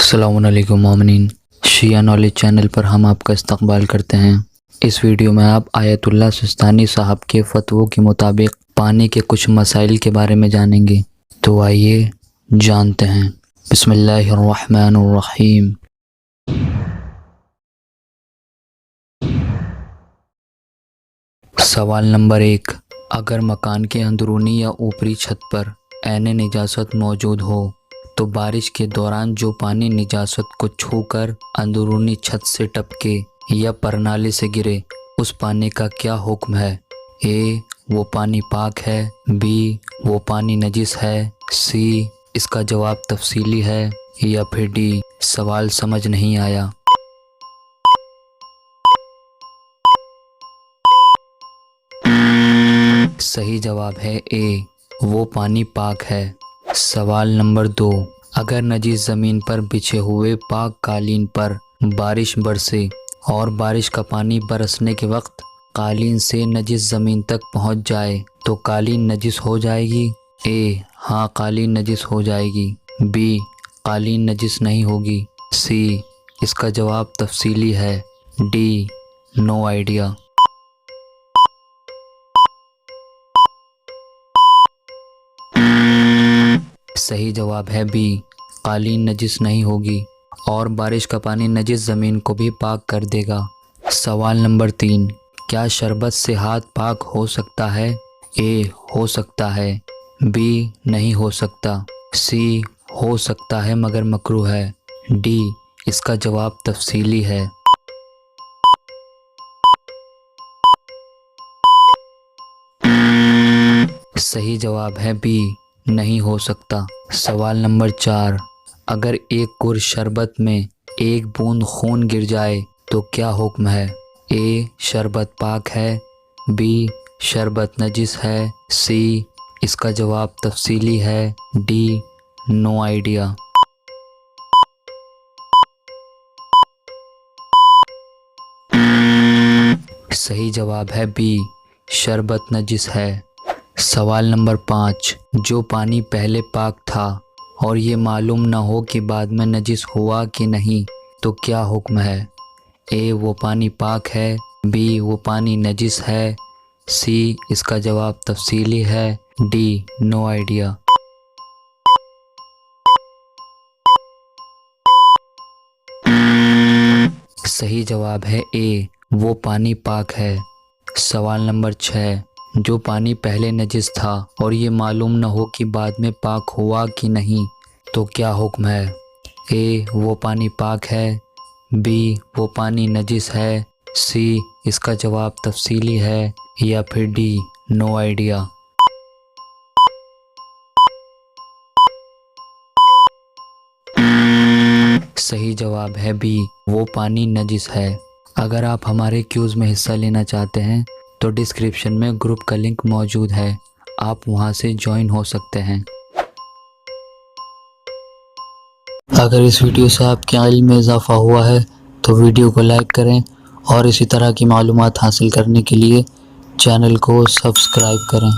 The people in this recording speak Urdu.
السلام علیکم مومنین، شیعہ نالج چینل پر ہم آپ کا استقبال کرتے ہیں۔ اس ویڈیو میں آپ آیت اللہ سستانی صاحب کے فتووں کے مطابق پانی کے کچھ مسائل کے بارے میں جانیں گے، تو آئیے جانتے ہیں۔ بسم اللہ الرحمن الرحیم۔ سوال نمبر 1، اگر مکان کے اندرونی یا اوپری چھت پر عین نجاست موجود ہو تو بارش کے دوران جو پانی نجاست کو چھو کر اندرونی چھت سے ٹپکے یا پرنالے سے گرے، اس پانی کا کیا حکم ہے؟ اے، وہ پانی پاک ہے، بی، وہ پانی نجس ہے، سی، اس کا جواب تفصیلی ہے، یا پھر ڈی، سوال سمجھ نہیں آیا۔ صحیح جواب ہے اے، وہ پانی پاک ہے۔ سوال نمبر 2، اگر نجس زمین پر بچھے ہوئے پاک قالین پر بارش برسے اور بارش کا پانی برسنے کے وقت قالین سے نجس زمین تک پہنچ جائے تو قالین نجس ہو جائے گی؟ اے، ہاں قالین نجس ہو جائے گی، بی، قالین نجس نہیں ہوگی، سی، اس کا جواب تفصیلی ہے، ڈی، نو آئیڈیا۔ صحیح جواب ہے بی، قالین نجس نہیں ہوگی اور بارش کا پانی نجس زمین کو بھی پاک کر دے گا۔ سوال نمبر 3، کیا شربت سے ہاتھ پاک ہو سکتا ہے؟ اے، ہو سکتا ہے، بی، نہیں ہو سکتا، سی، ہو سکتا ہے مگر مکروہ ہے، ڈی، اس کا جواب تفصیلی ہے۔ صحیح جواب ہے بی، نہیں ہو سکتا۔ سوال نمبر 4، اگر ایک گر شربت میں ایک بوند خون گر جائے تو کیا حکم ہے؟ اے، شربت پاک ہے، بی، شربت نجس ہے، سی، اس کا جواب تفصیلی ہے، ڈی، نو آئیڈیا۔ صحیح جواب ہے بی، شربت نجس ہے۔ سوال نمبر 5، جو پانی پہلے پاک تھا اور یہ معلوم نہ ہو کہ بعد میں نجس ہوا کہ نہیں تو کیا حکم ہے؟ اے، وہ پانی پاک ہے، بی، وہ پانی نجس ہے، سی، اس کا جواب تفصیلی ہے، ڈی، نو آئیڈیا۔ صحیح جواب ہے اے، وہ پانی پاک ہے۔ سوال نمبر 6، جو پانی پہلے نجس تھا اور یہ معلوم نہ ہو کہ بعد میں پاک ہوا کہ نہیں تو کیا حکم ہے؟ اے، وہ پانی پاک ہے، بی، وہ پانی نجس ہے، سی، اس کا جواب تفصیلی ہے، یا پھر ڈی، نو آئیڈیا۔ صحیح جواب ہے بی، وہ پانی نجس ہے۔ اگر آپ ہمارے کیوز میں حصہ لینا چاہتے ہیں تو ڈسکرپشن میں گروپ کا لنک موجود ہے، آپ وہاں سے جوائن ہو سکتے ہیں۔ اگر اس ویڈیو سے آپ کے علم میں اضافہ ہوا ہے تو ویڈیو کو لائک کریں اور اسی طرح کی معلومات حاصل کرنے کے لیے چینل کو سبسکرائب کریں۔